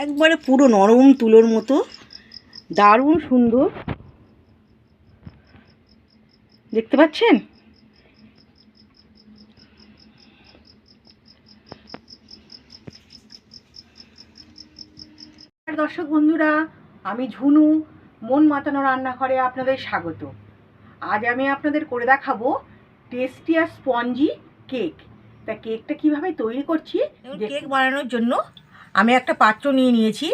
একবারে পুরো নরম তুলোর মতো, দারুণ সুন্দর। দেখতে পাচ্ছেন? দর্শক বন্ধুরা, আমি ঝুনু, মন মাতানো রান্নাঘরে আপনাদের স্বাগত। আজ আমি আপনাদের করে দেখাবো টেস্টি আর স্পঞ্জি কেক। তা কেকটা কিভাবে তৈরি করছি, কেক বানানোর জন্য আমি একটা পাত্র নিয়ে নিয়েছি।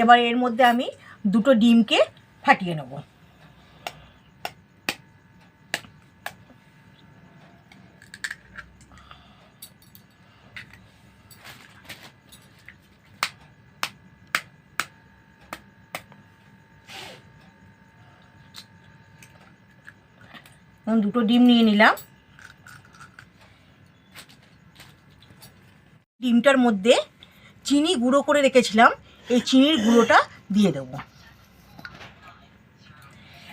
এবার এর মধ্যে আমি দুটো ডিমকে ফাটিয়ে নেব। দুটো ডিম নিয়ে নিলাম। ডিমটার মধ্যে চিনি গুঁড়ো করে রেখেছিলাম, এই চিনির গুঁড়োটা দিয়ে দেবো।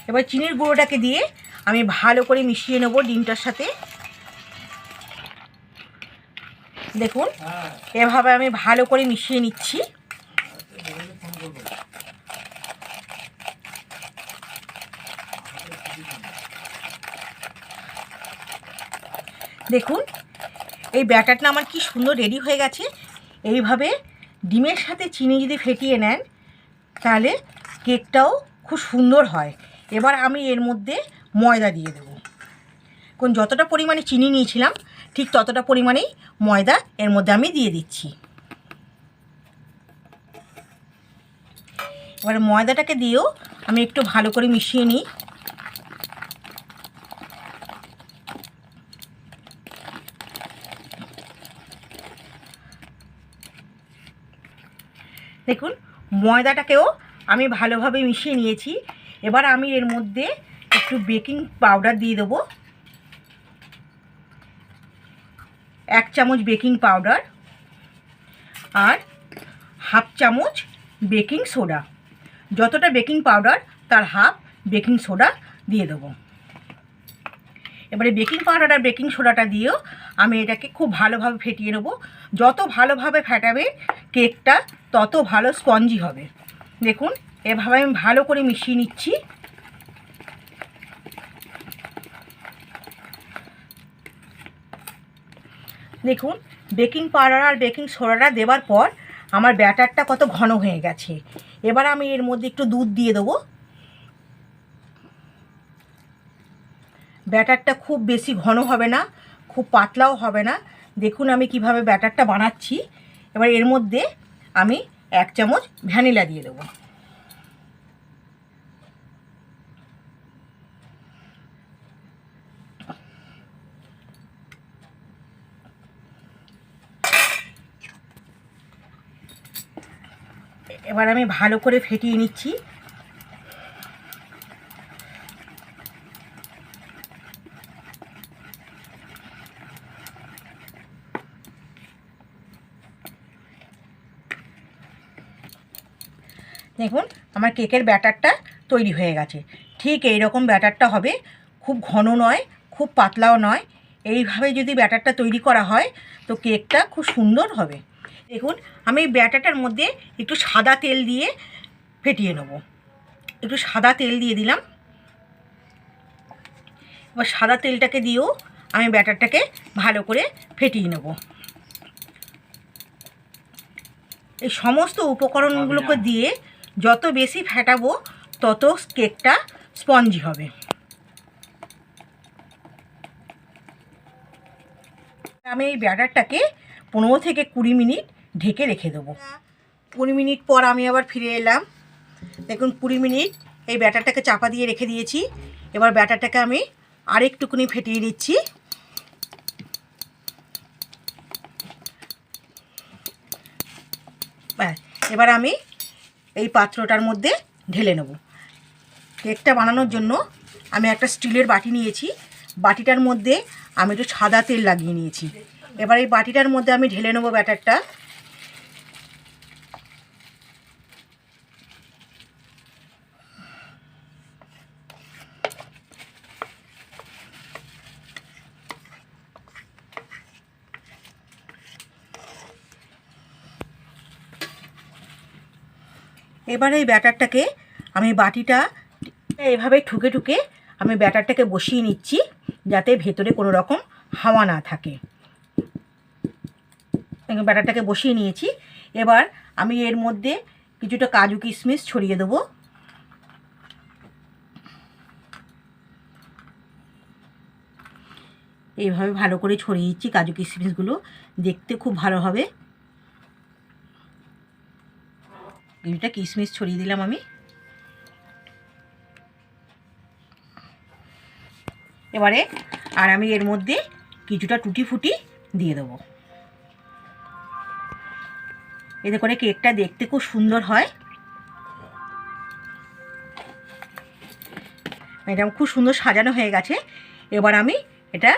এবার চিনির গুঁড়োটাকে দিয়ে আমি ভালো করে মিশিয়ে নেব ডিমটার সাথে। দেখুন, এভাবে আমি ভালো করে মিশিয়ে নিচ্ছি। দেখুন, এই ব্যাটারটা আমার কি সুন্দর রেডি হয়ে গেছে। এইভাবে ডিমের সাথে চিনি যদি ফেটিয়ে নেন তাহলে কেকটাও খুব সুন্দর হয়। এবার আমি এর মধ্যে ময়দা দিয়ে দেবো। কোন যতটা পরিমাণে চিনি নিয়েছিলাম ঠিক ততটা পরিমাণেই ময়দা এর মধ্যে আমি দিয়ে দিচ্ছি। এবার ময়দাটাকে দিয়েও আমি একটু ভালো করে মিশিয়ে নিই। দেখুন, ময়দাটাকেও আমি ভালোভাবে মিশিয়ে নিয়েছি। এবার আমি এর মধ্যে একটু বেকিং পাউডার দিয়ে দেবো, 1 চামচ বেকিং পাউডার আর 1/2 চামচ বেকিং সোডা। যতটা বেকিং পাউডার তার 1/2 বেকিং সোডা দিয়ে দেবো। এবারে বেকিং পাউডার আর বেকিং সোডাটা দিয়েও আমি এটাকে খুব ভালোভাবে ফেটিয়ে নেব। যত ভালোভাবে ফেটাবে কেকটা তত ভালো স্পঞ্জি হবে। দেখুন, এভাবে আমি ভালো করে মিশিয়ে নিচ্ছি। দেখুন, বেকিং পাউডার আর বেকিং সোডাটা দেওয়ার পর আমার ব্যাটারটা কত ঘন হয়ে গেছে। এবার আমি এর মধ্যে একটু দুধ দিয়ে দেবো। ব্যাটারটা খুব বেশি ঘন হবে না, খুব পাতলাও হবে না। দেখুন আমি কিভাবে ব্যাটারটা বানাচ্ছি। এবার এর মধ্যে আমি 1 চামচ ভ্যানিলা দিয়ে দেবো। এবার আমি ভালো করে ফেটিয়ে নিচ্ছি। দেখুন, আমার কেকের ব্যাটারটা তৈরি হয়ে গেছে। ঠিক এই রকম ব্যাটারটা হবে, খুব ঘন নয়, খুব পাতলাও নয়। এইভাবে যদি ব্যাটারটা তৈরি করা হয় তো কেকটা খুব সুন্দর হবে। দেখুন, আমি এই ব্যাটারটার মধ্যে একটু সাদা তেল দিয়ে ফেটিয়ে নেব। একটু সাদা তেল দিয়ে দিলাম। এবার সাদা তেলটাকে দিয়েও আমি ব্যাটারটাকে ভালো করে ফেটিয়ে নেব। এই সমস্ত উপকরণগুলোকে দিয়ে যত বেশি ফেটাবো তত কেকটা স্পঞ্জি হবে। আমি এই ব্যাটারটাকে 15 থেকে 20 মিনিট ঢেকে রেখে দেবো। 20 মিনিট পর আমি আবার ফিরে এলাম। দেখুন, 20 মিনিট এই ব্যাটারটাকে চাপা দিয়ে রেখে দিয়েছি। এবার ব্যাটারটাকে আমি আরেকটুকুনি ফেটিয়ে নিচ্ছি। এবার আমি এই পাত্রটার মধ্যে ঢেলে নেব। কেকটা বানানোর জন্য আমি একটা স্টিলের বাটি নিয়েছি। বাটিটার মধ্যে আমি একটু সাদা তেল লাগিয়ে নিয়েছি। এবার এই বাটিটার মধ্যে আমি ঢেলে নেব ব্যাটারটা। এবারে এই ব্যাটারটাকে আমি বাটিটা এভাবে ঠুকে ঠুকে আমি ব্যাটারটাকে বসিয়ে নিচ্ছি, যাতে ভেতরে কোনো রকম হাওয়া না থাকে। ব্যাটারটাকে বসিয়ে নিয়েছি। এবার আমি এর মধ্যে কিছুটা কাজু কিশমিশ ছড়িয়ে দেবো। এইভাবে ভালো করে ছড়িয়ে দিচ্ছি কাজু কিশমিশগুলো, দেখতে খুব ভালো হবে। কিছুটা কিশমিশ ছড়িয়ে দিলাম আমি। এবারে আর আমি এর মধ্যে কিছুটা টুটি ফুটি দিয়ে দেবো, এতে করে কেকটা দেখতে খুব সুন্দর হয়। এটা খুব সুন্দর সাজানো হয়ে গেছে। এবার আমি এটা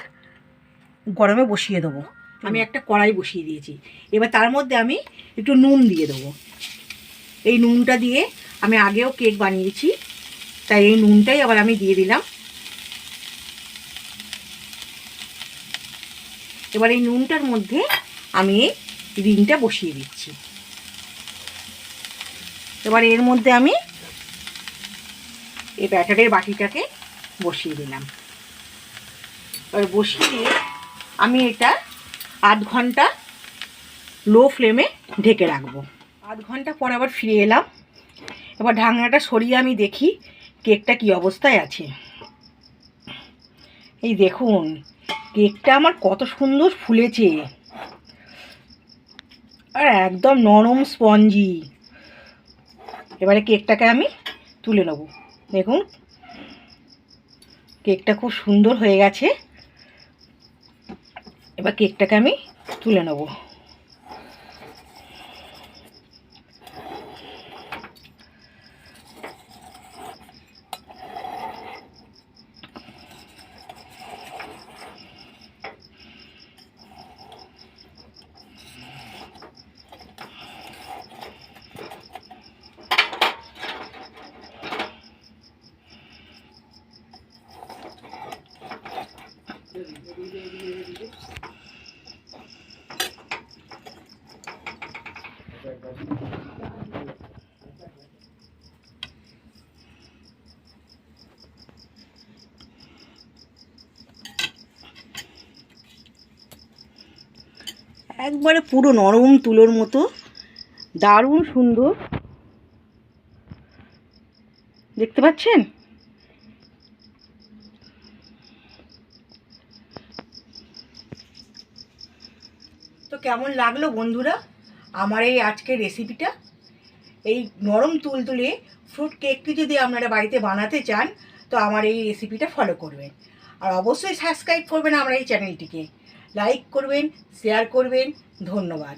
গরমে বসিয়ে দেবো। আমি একটা কড়াই বসিয়ে দিয়েছি। এবার তার মধ্যে আমি একটু নুন দিয়ে দেবো। এই নুনটা দিয়ে আমি আগেও কেক বানিয়েছি, তাই এই নুনটাই আবার আমি দিয়ে দিলাম। এবার এই নুনটার মধ্যে আমি এই রিংটা বসিয়ে দিচ্ছি। এবার এর মধ্যে আমি এই ব্যাটারের বাটিটাকে বসিয়ে দিলাম। এবার বসিয়ে দিয়ে আমি এটা আধ ঘন্টা লো ফ্লেমে ঢেকে রাখবো। আধ ঘন্টা পর আবার ফিরে এলাম। এবার ঢাকনাটা সরিয়ে আমি দেখি কেকটা কি অবস্থায় আছে। এই দেখুন কেকটা আমার কত সুন্দর ফুলেছে, আর একদম নরম স্পঞ্জি। এবারে কেকটাকে আমি তুলে নেব। দেখুন কেকটা খুব সুন্দর হয়ে গেছে। এবার কেকটাকে আমি তুলে নেব। একবারে পুরো নরম তুলোর মতো, দারুণ সুন্দর। দেখতে পাচ্ছেন? তো কেমন লাগলো বন্ধুরা আমার এই আজকের রেসিপিটা? এই নরম তুলতুলে ফ্রুট কেকটি যদি আপনারা বাড়িতে বানাতে চান তো আমার এই রেসিপিটা ফলো করবেন, আর অবশ্যই সাবস্ক্রাইব করবেন আমার এই চ্যানেলটিকে, লাইক করবেন, শেয়ার করবেন। ধন্যবাদ।